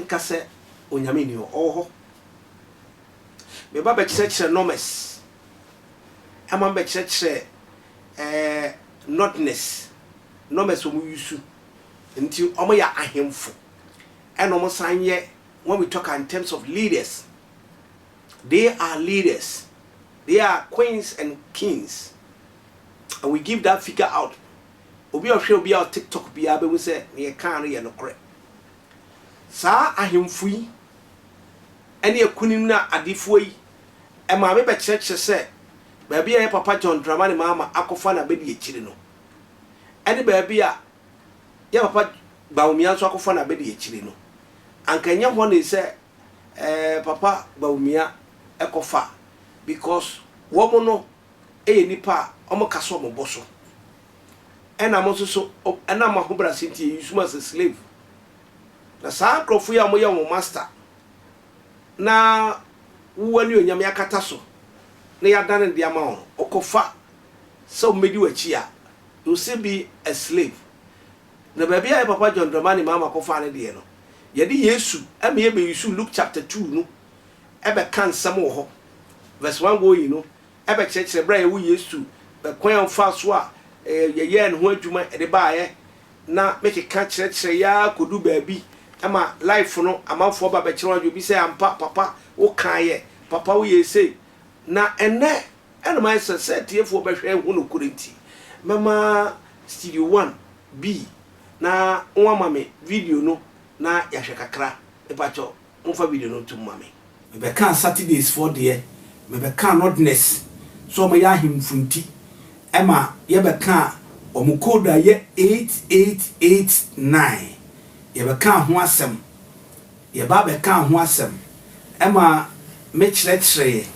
kase onyame ni oho me ba be chire norms ama be chire notness norms omu yusu nti omo ya ahemfo and omo sanye. When we talk in terms of leaders, they are leaders. They are queens and kings. And we give that figure out. Obi ohwe obi out TikTok bia be we say ne kan no ye no kore. Sa ahemfui ene ekunim na adefo yi e ma me be cheche se ba bia ye papa John Dramani mama akofa na be de ekire no. Ene ba bia ye papa Bawumia so akofa na be de ekire no. Ankanya ho ne say papa Bawumia ekofa because wo no nipa omo kaso mo boso ena mo so ena ma ho brasinti use as a slave na sa krofo ya mo ye mo master na wani onyam yakata so na ya dan ndi ama ho okofa so medi wachi a you say be a slave na ba bia papa John Dramani mama kofa ne de no ye di Yesu am ye be Yesu Luke chapter 2 no ebe kan sam wo ho verse 1 go yi no ebe chekere bra ye wo Yesu be kwan fa so a ye ne ho adwuma de baaye na make ka kire ya kodu baabi ama life no amanfo ba be kire wadwo bi say ampa papa wo kan ye papa wo ye say na ene my society efo be hwe hu no kurenti mama studio 1 B na nwa mame video no na ya hwe kakra e pacho nfa video no tum mame me be kan Saturdays for there me be kan oddness so me ya himfunti ema ye be kan omukoda ye 8889 ye be kan ho asem ye ba be kan ho asem ema me kire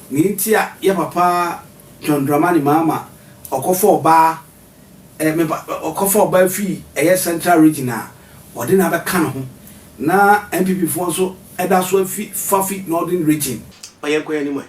ni ntia ye papa John Dramani mama okofo ba me okofo ba fi eye central regional odi na be kan ho na NPP fo so eda so fi fafi northern region oyen ko yani mo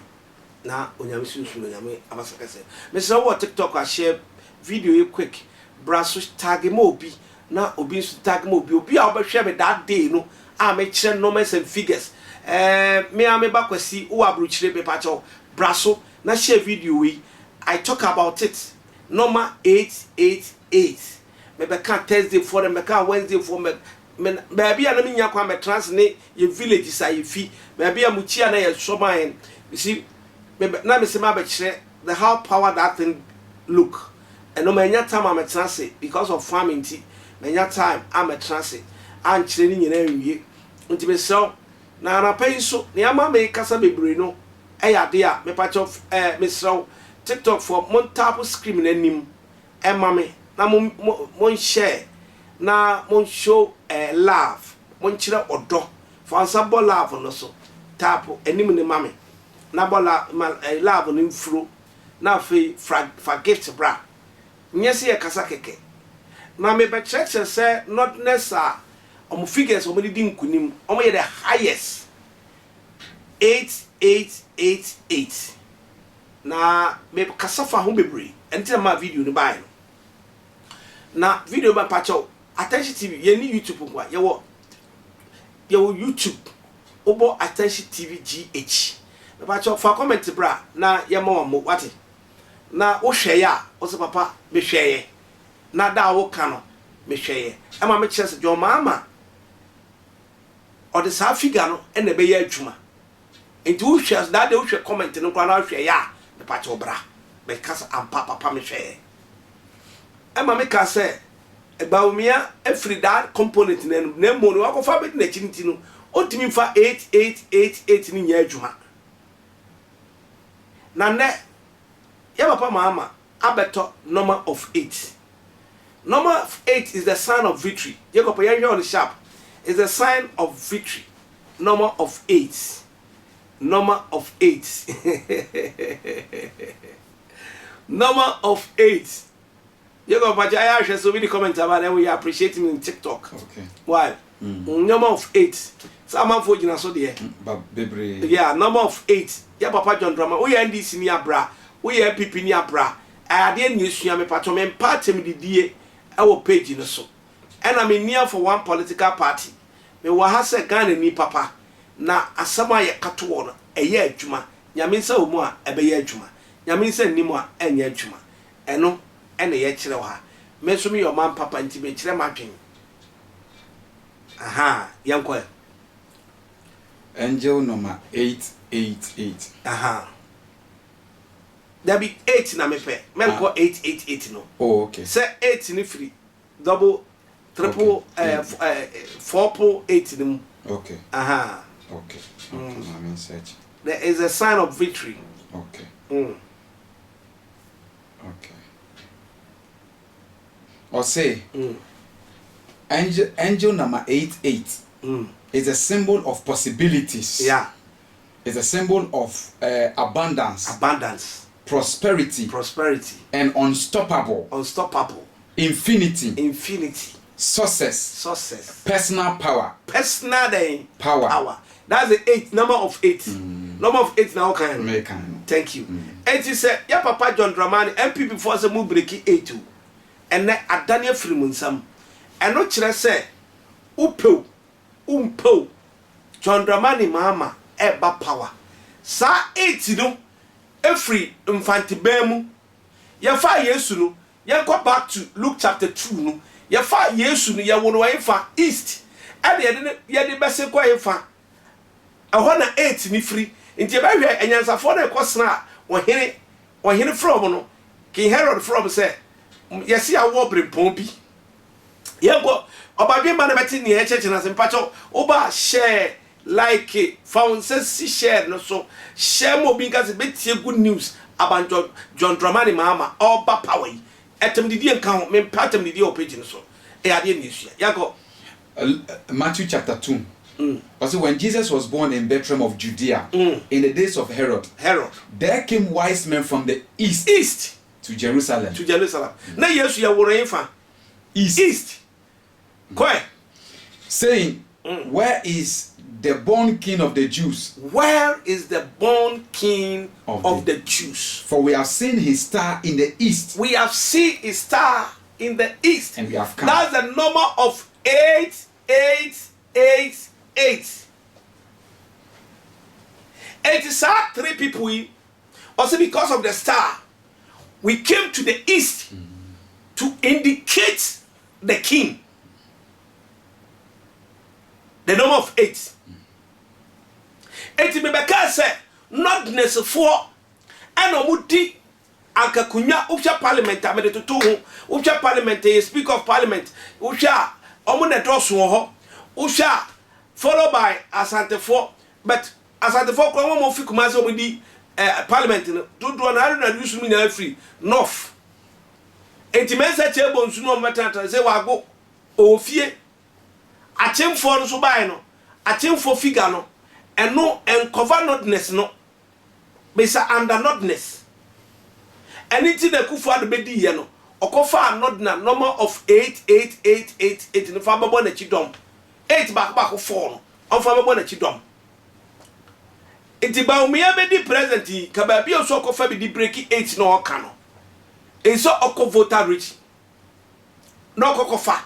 na onyame sunsun onyame abasakase me say wo TikTok a share video e quick braso tag mo obi na obi so tag mo obi a obehwe me that day no a me kire numbers and figures me a me bakwasi wo abrochire be pacho braso na share video we I talk about it number 888 me be kan Thursday for them me kan Wednesday for me baby a na me nya kwa me trans ne ye village say fi baby a muchia na ye soman you see na me se ma be kire the how power that thing look and no manya time am trans because of farming tea manya time am trans an kire ni nyina wie nti be so na na pay so ne ama me kasa bebre no eyade a me patch of me so TikTok for mon tap screen nanim ema me na mon share na mon show love mon kire odo for ansabo love no so tap enim ne mame na bola love no mfuro na fe for gift bra nyese ye kasa keke na me be check say not necessary omo figures omo di nkunim omo ye the highest 8888 na me kasafa ho bebre enti na ma video ni bai na video ba pacho Attention TV ye ni YouTube kwa ye wo YouTube obo Attention TV GH me pacho fa comment bra na ye ma mo wate na wo hwe ya wo se papa me hwe ye na da wo ka no me hwe ye e ma me kire se jo mama o de sa figure no e na be ye adwuma enti wo hwe as da de wo hwe comment no kwa na hwe ya me pacho bra me kasa ampa papa me hwe ye e ma me ka se Bawumia every that component na mo no akofa be na chinti no otimi fa 8888 ni nya adwuma na ne ya papa mama abeto number of 8. Number of 8 is the sign of victory. Jacob yan on the sharp is the sign of victory. Number of 8. Number of 8. Number of 8. You go but I share so many comments about them. We appreciate him in TikTok. Okay. Why? Number of 8. Some for you so there. Yeah, number of 8. Yeah, Papa John Drama. We NDC ni abra. We NPP ni abra. I dey news me pato me party me die our page no so. And I'm in near for one political party. me wa ha se Ghana ni papa na asama ye kato no eye adwuma nyame nsa omu a ebeye adwuma nyame nsa nimu a enye adwuma eno ene ye kire wo ha me so me yo man papa nti me kire madwen aha yankwa angel number 888 aha there be 8 na me pe me ko 888 no oh okay say 8 ni free double triple okay. 4.8 ni okay aha okay I mean search there is a sign of victory okay okay or say angel number 88 is a symbol of possibilities. Yeah. It's a symbol of abundance, prosperity, and unstoppable, infinity, success, personal power, power. That's the 8 number of 8. Number of 8 now can. Thank you. And he said, "Yeah, Papa John Dramani, NPP before the move breaking 8 and then at Daniel Freeman and not say, Upo, John Dramani mama, eba power. Sa 8 no, every infanti bemu. Ya fa yesu no, ya go back to Luke chapter 2 no. Ya fa yesu no, ya wono fa east. And ya de bese kwa fa. Ehona 8 ni free. Nti e ba hwe enyansafo na ekosna ohene from no. King Herod from say, yesi awo brempon bi. Yego obadwe ma na beti ne church na sempacho oba share like found says share no so share mo bi nka se betie good news about John Dramani mama oba power etem didi enka ho me patem didi o page no so e ade ne sua yego Matthew chapter 2 because when Jesus was born in Bethlehem of Judea in the days of Herod there came wise men from the east to Jerusalem na yesu ya woro fa east Koi saying where is the born king of the Jews? Where is the born king of the Jews? For we have seen his star in the east. We have seen his star in the east. And we have come. That's the number of 888. It is our 3 people. Also because of the star, we came to the east to indicate the king. The number of 8. 8 mebeka say notness for anomudi akakunya usha parliament amede toto ho usha parliament speaker of parliament usha omo doso ho usha followed by asantefo but asantefo kwa mo fi kuma se omudi parliament no dodo na use me na free north 8 mensa chebo nsu no metata say wago ofie achemfo no so bai no achemfo figure no eno encover notness no be say under notness anything that kufu ado be di ye no okofa not na number of 88888 no fa babo na chidom 8 back 4 no on fa babo na chidom enti ba umiya be di present ka ba bi o so okofa be di break 8 no oka no enso okovoter rich no okofa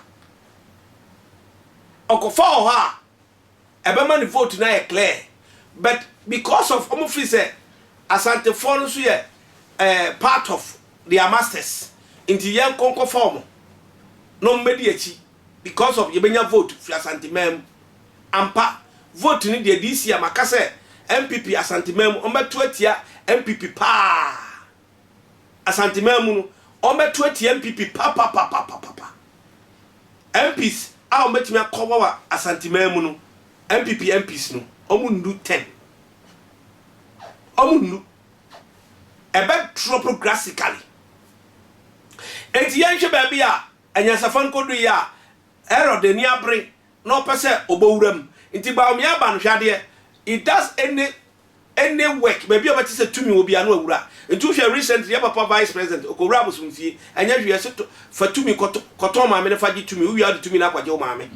okofa ha ebe man vote na clear but because of omofi say asante for so ye part of their masters into yan konko form no mmedi achi because of yebenya vote fi asante mem ampa vote ni de DC amaka say NPP asante mem ombeto atia NPP pa asante mem no ombeto atia NPP pa MPs a ometimi akowa wa asante mem no NPP MPs no omundu 10 omundu ebe drop drastically enti yanhwe ba bia anyasafan kodu ya Herod ni abre no pese obowuram enti ba omi aba no hwade it does any work ba bia betise tumi obi anu awura enti hwe recently papa vice president okowura abosumfie anya hwe yeso fa tumi koton ma me ne faji tumi wi ade tumi na kwaje o ma me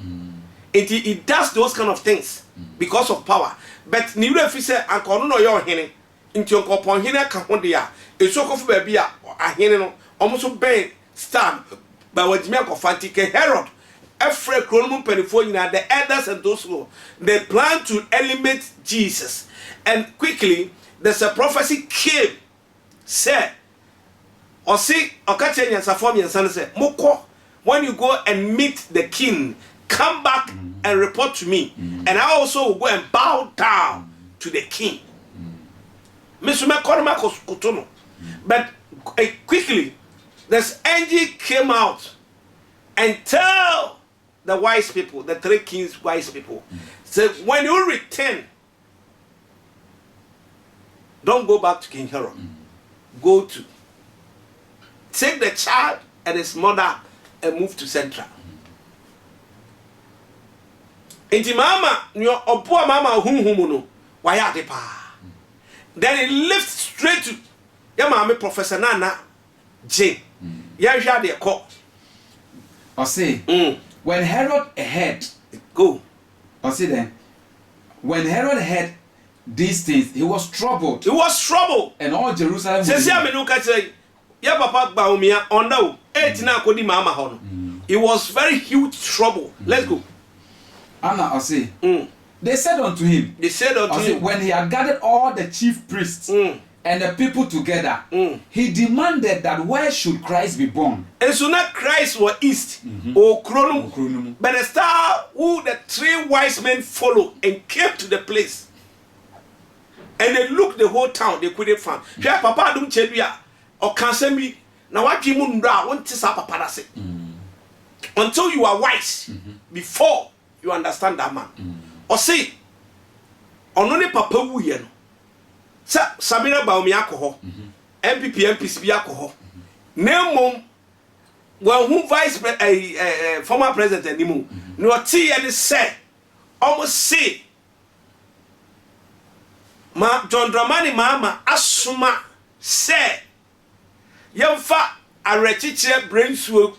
it does those kind of things because of power but ni wura fi se ankono no yo hene enti onkopon hene ka ho de ya esokofo ba bia ahene no omo so ben stand ba wadimi akofa ntike Herod Every Chronom Penifonian, the elders and those who they plan to eliminate Jesus. And quickly, there's a prophecy came, said, or see, or catch any Safomi and son said, Moko, when you go and meet the king, come back and report to me. And I also will go and bow down to the king. But quickly, this angel came out and tell the wise people, the 3 kings wise people, say, when you return, don't go back to King Herod. Go to take the child and his mother and move to Central. Inti mama nyo opo mama hunhumu no waya de pa. Then he left straight to ya mama Professor Nana J. Ya hwa de ko. I say, when Herod heard, go. I say then, when Herod heard these things, he was troubled. He was troubled. And all Jerusalem. Say me no ka say, ya papa gba omia onda o. Etina akodi mama ho no. It was very huge trouble. Let's go. Anna, I say, they said unto him, when he had gathered all the chief priests and the people together, he demanded that where should Christ be born? And so now Christ was east, or Chronum, but the star who the 3 wise men followed and came to the place. And they looked the whole town, they couldn't find. Papa don't tell you, or cancel me. Now what you want to say, Papa say. Until you are wise, before you understand that man. Or say, only papa wu ye no. Sa Sabina Baumi alcohol, NPP MPC alcohol. Name well who vice former president anymore. No tea and say, almost say, Ma John Dramani Mama Asuma say, Yamfa a rechiche brain swoop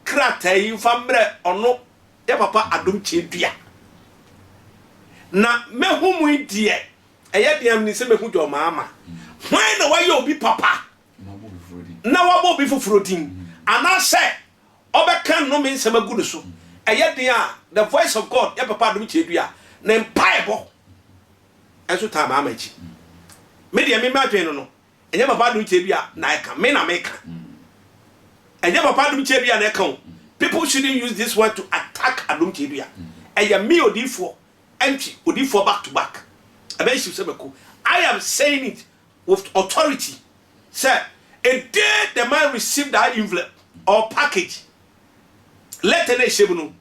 krata yi fambre ono ya papa adom chedua na mehumu die eye diam ni se mehu jo mama when na why obi papa na wabo bi fofrodin ana se obeka no me nsema gudu so eye dia the voice of God ya papa adom chedua na mpaebo enso ta mama chi me dia me ma dwen no enye papa adom chedua na eka me na meka enye papa adom chedua na eka. People shouldn't use this word to attack Adum Chedua. And me odifo, empty, odifo back to back. I am saying it with authority. Sir, a day the man received that envelope or package, let the nation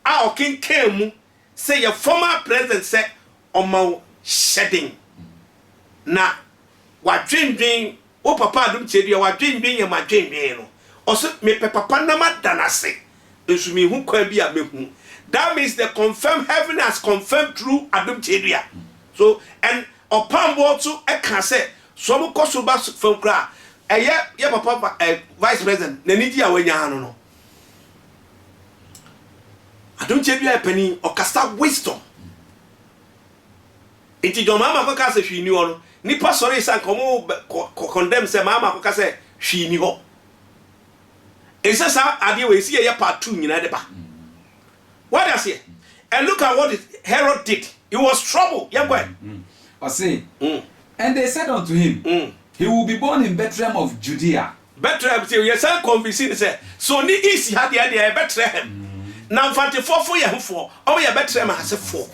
our king came, say your former president said, on my shedding. Now, what dream, oh papa Adum Chedua, what dream and my dream, also me papa nama danase. That means the confirmed heaven has confirmed through Adum Chedua. So and upon what to I can say some kosuba from kra ya papa vice president na nidi awanya no Adum Chedua penny or casta wisdom. Iti jo mama ko ka se hwini ho no nipa sori san komo condemn se mama ko ka se hwini ho. It says, I will see a part 2 in the What does it? And look at what Herod did. He was trouble. Yeah, boy. I say, and they said unto him, he will be born in Bethlehem of Judea. Bethlehem, your son convincing say, so ni easy had the idea of Bethlehem. Now, 44 years for, oh, yeah, Bethlehem has a 4.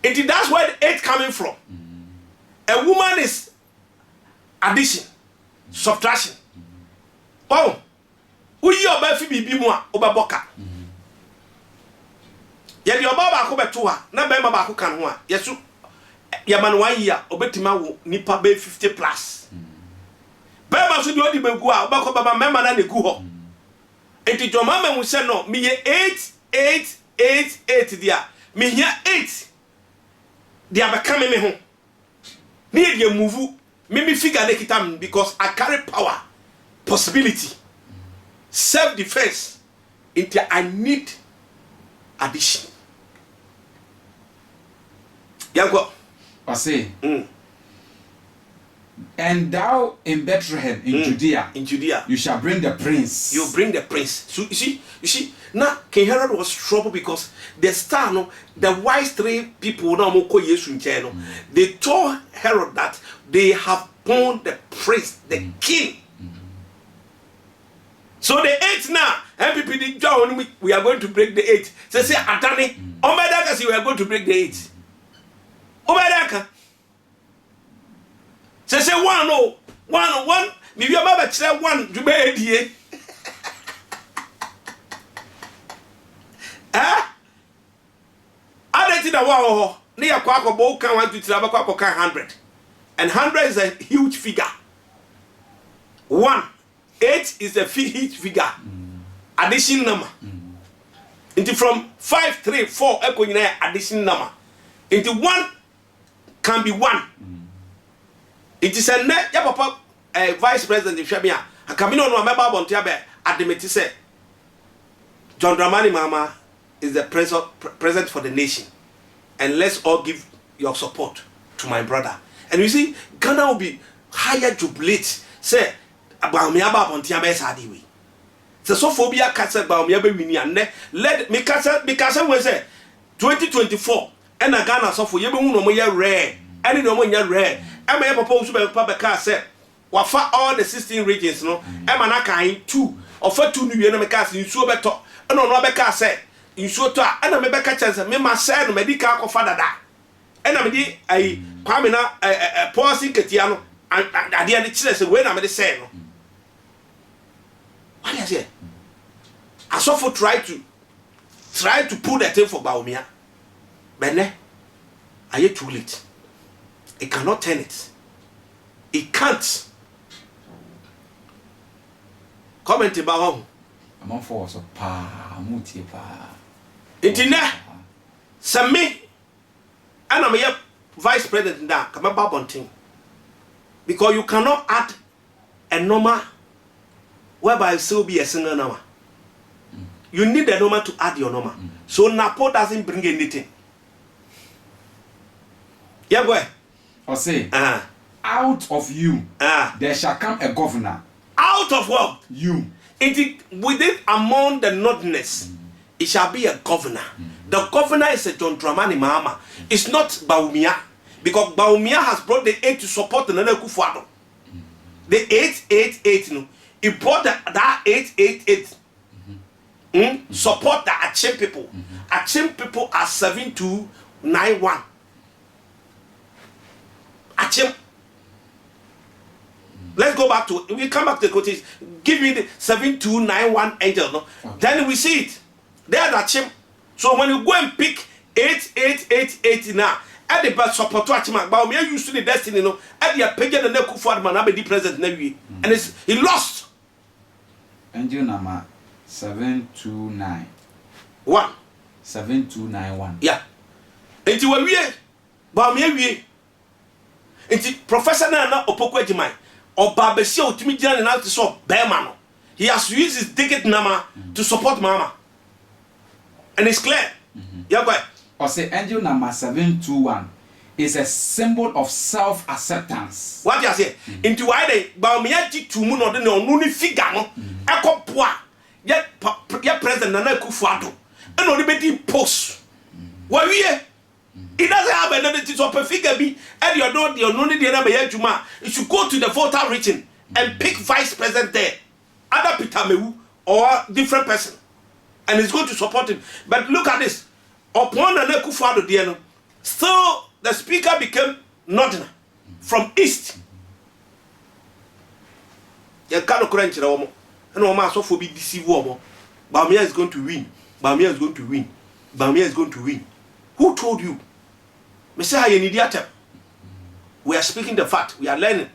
And that's where the 8 coming from. A woman is addition, subtraction. Oh, who you about Phoebe Bimwa, Obaboka? Yet your baba Kobetua, not by Mabaku Kanwa, yes, Yaman 1 year, Obetima, Nipa Bay 50 plus. Bama should only be Gua, Bako Baba Mamma and the Guho. And to your mamma will say no, me 8, 8, 8, 8, dear. Me here 8. They are becoming me home. Need you move, me figure the kitam because I carry power. Possibility, self-defense, into I need addition. I say, And thou in Bethlehem in Judea, you shall bring the prince. You bring the prince. So you see. Now King Herod was troubled because the star, no, the wise three people now they told Herod that they have born the prince, the king. So the 8 now, NPP did John, we are going to break the 8. So say Atani, Omedaka, we are going to break the 8. Omedaka. So say 1 maybe your mother say 1 to be 8. I don't know near Quaco Boka 1 to Trabaco 100. And 100 is a huge figure. 8 is a huge figure. Addition number. Into from 5, 3, 4 addition number. Into 1 can be 1. It is a net papa vice president of Shabia. I come in on my member on Tiabe at the Metise. John Dramani Mama is the president for the nation. And let's all give your support to my brother. And you see, Ghana will be higher jubilate. Say, about me about on Tiabe Sadiwi. The sophobia castle about me winning and let me castle because I was 2024 and a Ghana so for you no more rare. Any no more rare. I may propose to public car said, what for all the 16 regions, no, Emanaka 2 or for 2 new Yenamas in Subeto, and on Rebecca said, in Sota, and a Rebecca chance, and me myself, medical father that. And I mean, a Pamina, a poor Sinketiano, and the other children when I'm the same. What is it? I saw for try to pull that thing for Baumia. Bene, are you too late? It cannot turn it. It can't. Comment about I'm on for so pa muti pa. Itina. Same. And I'm a vice president now. Come about bunting. Because you cannot add a number whereby still be a single number. You need a number to add your number. So Napo doesn't bring anything. Yeah, boy. Or say, out of you, there shall come a governor. Out of what? You. Within among the northerners, it shall be a governor. The governor is a John Dramani Mahama. It's not Baumia. Because Baumia has brought the 8 to support the Nana Kufuado. The 888, no. He brought that 888. Support the Achem people. Achem people are 7291. Achem. Let's go back to, we come back to the quotation. Give me the 7291 angel, no? Okay. Then we see it. There's Achem. So when you go and pick 8888 now, at the best support to Achem, but we are used to the destiny, no? At the pagan and the Kufuad man, the president, and he lost. Angel number 729. 7291. Yeah. And you were weird. But me, and Professor Nana Opoko Jimai or Babesio to me, and out to saw Bearman. He has to use his ticket number to support Mama. And it's clear. Yeah, boy. Or say angel number 721 is a symbol of self-acceptance. What you say? Into why they Baumiaji to Moon or the no figure, Echo Poa, yet President Nana Kufuado, and only betting post. Why we? It doesn't have another to a figure be, and you're not the only the Juma. You should go to the voter region and pick vice president there, other Pitamewu or different person, and he's going to support him. But look at this. Upon the Kufuado Diano, still the speaker became northerner from east. You can't crunch the woman. And no matter for be deceived woman. Bamia is going to win. Bamia is going to win. Bamia is going to win. Who told you? Messiah, you need idiot. We are speaking the fact. We are learning.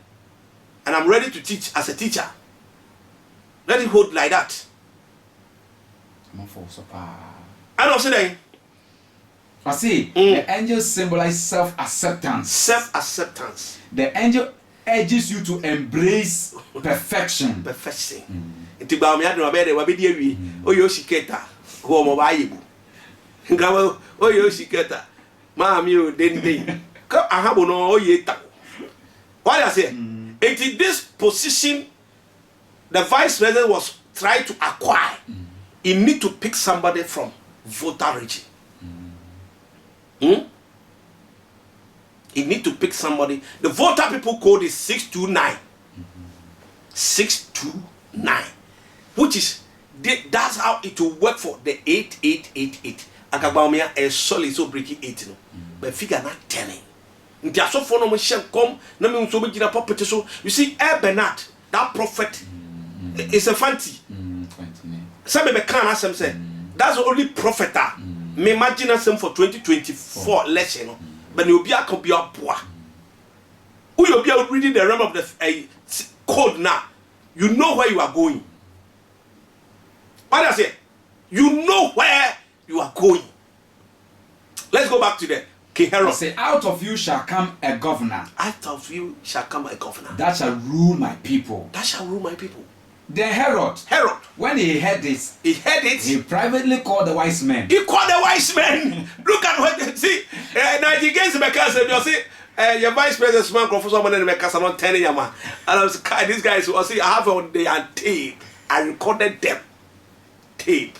And I'm ready to teach as a teacher. Let it hold like that. And also then, I see, the angel symbolizes self-acceptance. Self-acceptance. The angel urges you to embrace perfection. Perfection. Into Bamia no bede wabedi o yoshiketa ho mo bayibu. Ngawo o yoshiketa. Ma mi o dende. Ka ahabo no o yeta. What I say? this position the vice president was trying to acquire, he need to pick somebody from voter region. He need to pick somebody. The voter people code is 629. 629. Which is, that's how it will work for the 8888. Akabamia is solid so breaking 8. But figure not 10. Ntia so for no mo shem kom na me nso be gina property so you see Bernard that prophet is a fancy some be can asem say that's the only prophet me imagine asem for 2024 election no but you obi akọ bi aboa who you be reading the realm of the code now you know where you are going. What I say, you know where you are going. Let's go back to the King Herod. Say, out of you shall come a governor. Out of you shall come a governor. That shall rule my people. That shall rule my people. Then Herod, when he heard this, he privately called the wise men. He called the wise men. Look at what they see. Against the Mecca, you see, your vice president, man, for someone in the Mecca, not telling you, man. And I was these guys, I see, I have on the tape. I recorded them. Tape.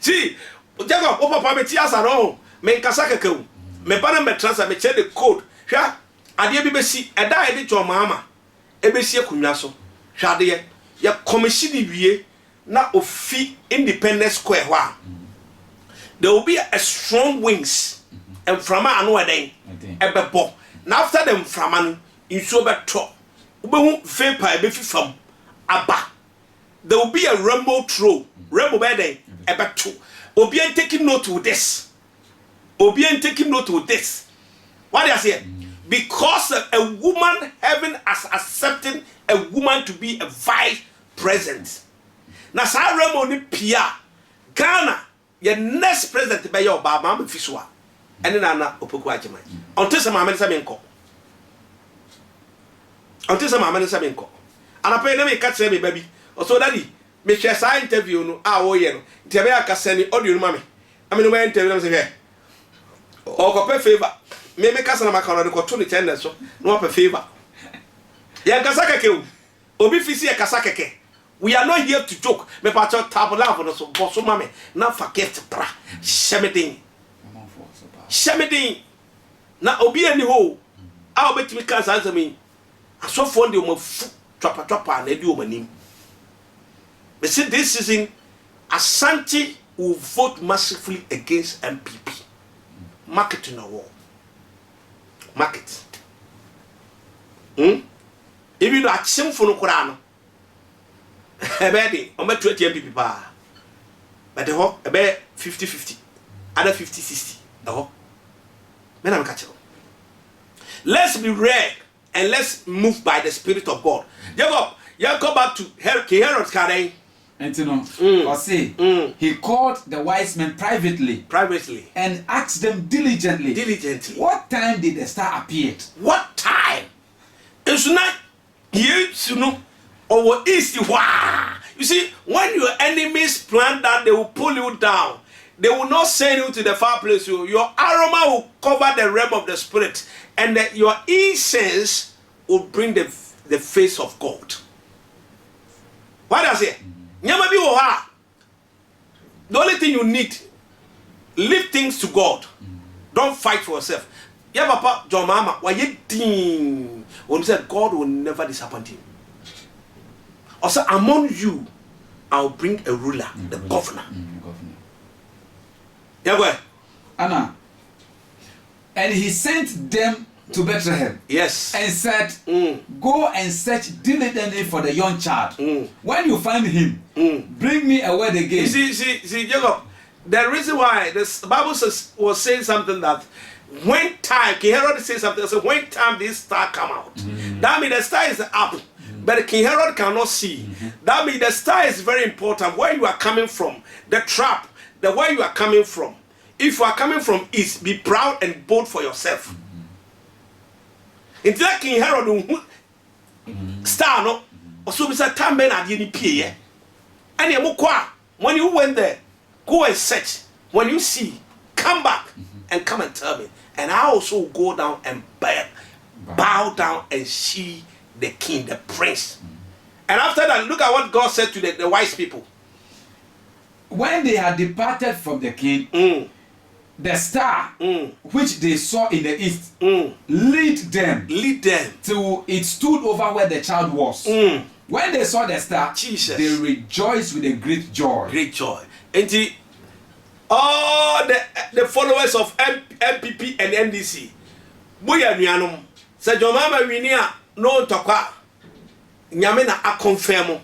See, Jacob, opa pa me tiasa no. Me nkasa kekew. Me bana me transfer me check the code. Hwa ade bi besi eda ede to mama. E besi akunwa so. Hwa ade ye commission wie na ofi Independence Square hwa. There will be a strong wings and frama anu eden. Ebebo. Na after them frama no insuo beto. Ubehu vapor e be fifam aba. There will be a rainbow throw. Rainbow beden ebeto. Obian taking note with this. Obian taking note with this. What do I say? Because a woman having as accepting a woman to be a vice president. Now, Sarah Moni Pia, Ghana, your next president by your Baba Fiswa. And then Anna Opokuajima. Until some American Saminko. Until some American Saminko. And I pay them a catch me, baby. Or so daddy. Me share sa interview no no ntebe aka send audio no mame amene we interview no say here o ko pe favor me kasa na maka no ko to ni channel so no pe favor ya kasa keke obi fisi ya kasa keke we are not here to joke me pa cho table love no so boso mame na forget bra shemedin na obi ani ho a obetimi kasa ansami asofo ndi o mafu twapa na edi o manim. But see, this season, Asante will vote massively against NPP. Market in the war. Market. Even though I sing for no Quran, a bed, I'm 20 NPP. But the hawk, a bed 50-50, other 50-60. The hawk. Men I'm catching. Let's be rare and let's move by the Spirit of God. You go back to Herod's Karen. And you know, or say, he called the wise men privately, and asked them diligently, what time did the star appear? What time? It's not here, you know, or east. You see, when your enemies plan that they will pull you down, they will not send you to the far place. Your aroma will cover the realm of the spirit, and your incense will bring the face of God. What does it? Nyama bi wo ha. The only thing you need, leave things to God. Don't fight for yourself. Yeah, Papa John Mama, why you ding? When he said God will never disappoint him. Also among you, I'll bring a ruler, the governor. Yeah, boy. Anna. And he sent them to Bethlehem. Yes. And said, go and search diligently for the young child. When you find him, bring me a word again. See, Jacob, the reason why the Bible was saying something that when time, King Herod says something, so when time this star come out, that means the star is up, but King Herod cannot see. That means the star is very important. Where you are coming from, the trap, the way you are coming from. If you are coming from east, be proud and bold for yourself. It's like King Herod star no also be say time men ade ni pie and you when you went there, go and search. When you see, come back and come and tell me, and I also go down and bow down and see the king, the prince. And after that, look at what God said to the wise people. When they had departed from the king, the star which they saw in the east lead them till it stood over where the child was. When they saw the star, Jesus, they rejoiced with a great joy. Great joy. And all the followers of NPP and NDC, Buya Nianum, said your mama winia no tokwa nyamena a confirm.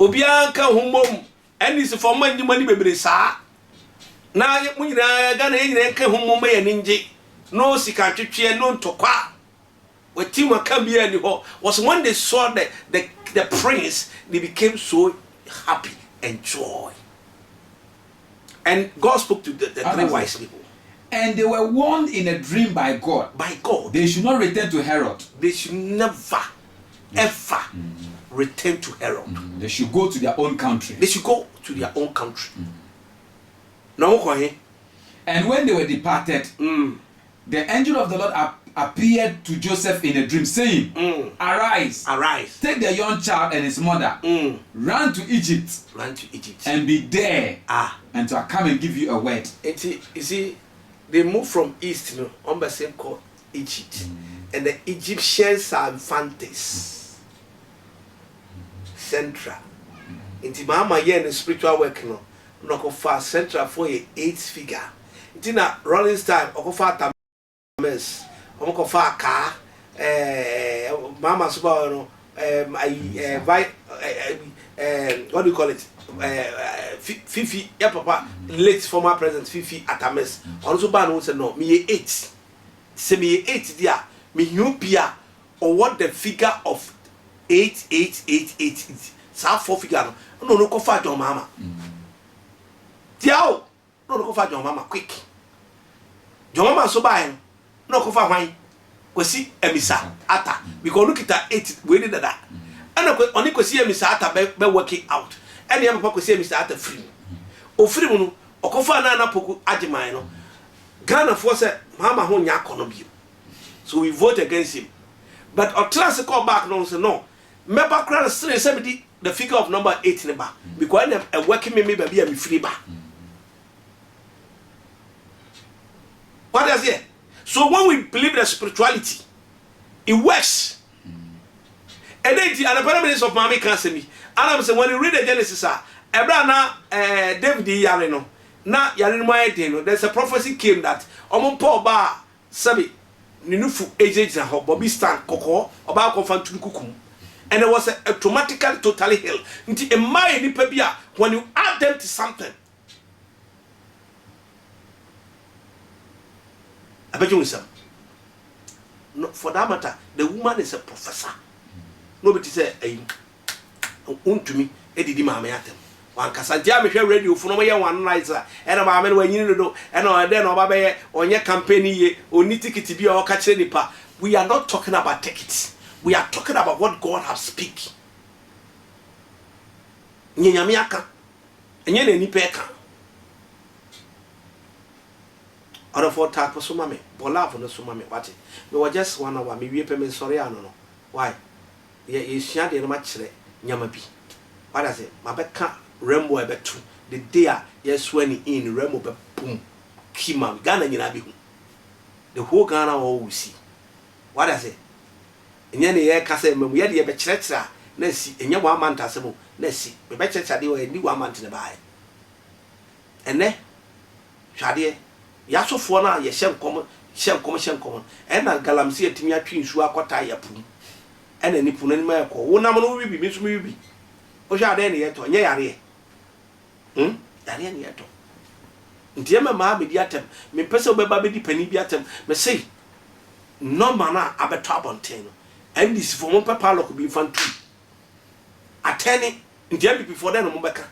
Obianka humom NDC for money bebre sa. Na munyina Ghana yenye ka humom ya ninje. No sika twetwe no tokwa. Wetin waka bia ni ho was when they saw the prince, they became so happy and joy. And God spoke to the three wise people. And they were warned in a dream by God. By God. They should not return to Herod. They should never, ever return to Herod. They should go to their own country. They should go to their own country. And when they were departed, the angel of the Lord appeared to Joseph in a dream, saying, Arise, take the young child and his mother, run to Egypt, and be there, and I'll come and give you a word. You see, they moved from east, on the same called Egypt, and the Egyptians are infantes, central. Into Mama yen the spiritual work, no go fast central for a 8 figure. It's in a rolling time, or go far mess. Omoko fa car mama suba what do you call it, Fifi ya papa late former president Fifi Atames also ban who said no me 8 say me 8 dia me hubia or what the figure of 8888 sa 4 figure no go fa your mama tiao no go fa your mama quick your mama so buy no kofa hwan kwesi emisa ata because look at 8 we did that and oni kwesi emisa ata be working out and ya papa kwesi emisa ata free o free mu no okofa na poku agiman no Ghana for say mama ho nya kono bio, so we vote against him. But Otrase call back no say no meba kra say the figure of number 8 ne ba because a working me baby am free ba. What does it? So when we believe the spirituality, it works. And then the parameters of Mami can say me. And I'm saying when you read the Genesis, David no, na yarin there's a prophecy came that Paul ba sabi ninufu agent na Bobby stand koko oba konfan kukum. And it was automatically totally healed. Nti e mai ni pebia when you add them to something. I bet you some. No, for that matter, the woman is a professor. Nobody say, "Hey, to me, Eddie Mamayatem." One Cassantia, me share radio for no one nicer, and a man when you know, and then Obabe on your company, or need ticket to be or catch any pa. We are not talking about tickets. We are talking about what God has speak. Nyamiaka, and yen any peka. Other for tap for sumame, bola for the sumame, what it? We were just 1 hour, maybe a payment sorry, I don't know. Why? Ye is shanty and much Yamabi. What does it? My becca Rembo a bet 2. The day, yes, when in Remo boom, Kima, Ghana Yanabi. The whole Ghana all we see. What does it? And yen air castle, we had the betchetra, Nessie, and your 1 month as a Nessie, the betchetra, they were a new 1 month in the buy. And then, Shadie. Yaso for na ye shem common and na galamsi etimi atwi nsu akota yapu ena ni punu ni ma ko wo nam no bibi misu mi bibi o sha de ne yeto nye yare yare ne yeto ntie ma me di atem me pese obeba be di pani bi atem me sei no mana abeto abonten no and this for mon papa lock bi fan tu ateni ntie bi before dem no beka.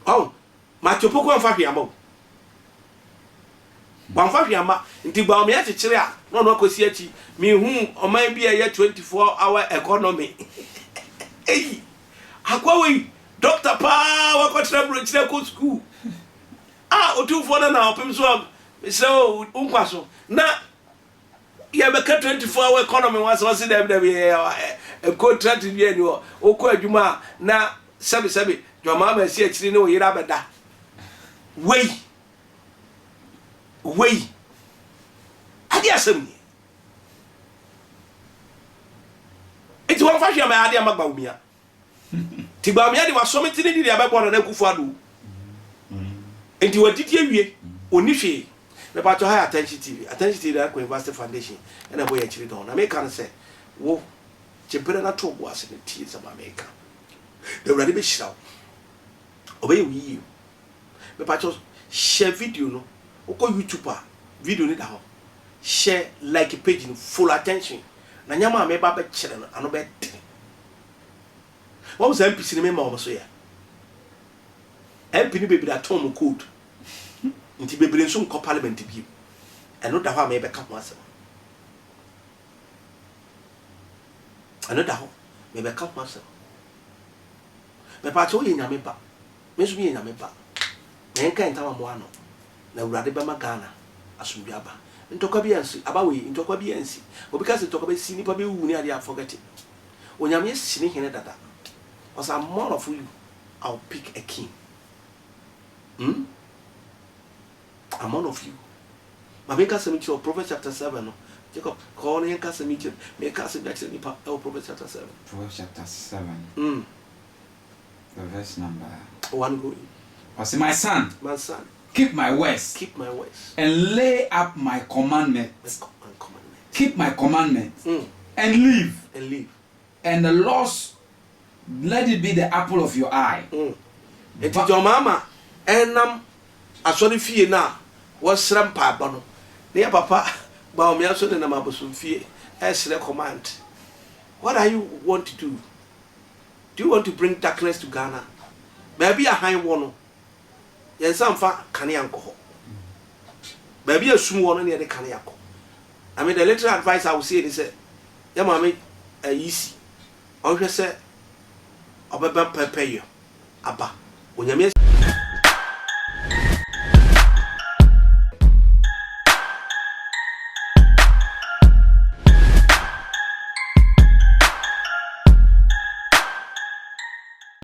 Oh, Matopoko and Fabiamo. One Fabiama, into Baumiati Chiria, no Cosieti, me whom or may be a year 24-hour economy. Hey, Aquawi, Dr. Power, what's the school? Ah, or 2 for now, Pimswab, So unkwaso na ya beka 24-hour economy was dem a contract bi ani o okọ adwuma na sabi dwama ma si akiri ne o yira beda wei ade asem ni eti won fa hwe ma ade amagba umia ti ba umia de wasometi ni dia bebo na kufu adu enti wadidi awie oni hwe me pa to high attention TV that University Foundation and boy akiri don na me kan say wo chepere na to bo ase ne tie za ma me kan the ready be shiraw obey wi me pa to share video no uko YouTube video ni da ho share like page in full attention na nyama me ba be kire no ano be tin what was NPC ni me ma o so ya MP ni baby that tom code nti bebre nso nko parliament bi eno da ho me be ka ho asem eno da ho me be ka ho asem me pa to ye nyame pa me so ye nyame pa me nka ntama mo ano na urade be magana asumbi aba ntokwa bi ansi aba we ntokwa bi ansi obi ka se ntokwa be si nipa be wu ni ade forget it onyame si ni hene dada was a more of you I'll pick a king I'm one of you. Mabeka semichi of Proverbs chapter 7 no. Jacob call in ka semichi make ka semichi ni pa Proverbs chapter 7. Proverbs chapter 7. The verse number 1 going. I say my son, keep my words. Keep my words. And lay up my commandments. Keep my commandments. And live. And the laws, let it be the apple of your eye. It is your mama and asori fie na wasram pa ba no ne papa ba o me aso ne na mabosom fie esre command. What are you want to do? Do you want to bring darkness to Ghana? Maybe a high one. Yen samfa kane anko. Maybe a sum one ne de kane anko. I mean the little advice I will say is ya mama easy. On hwe se obeba pepe yo aba. Onyame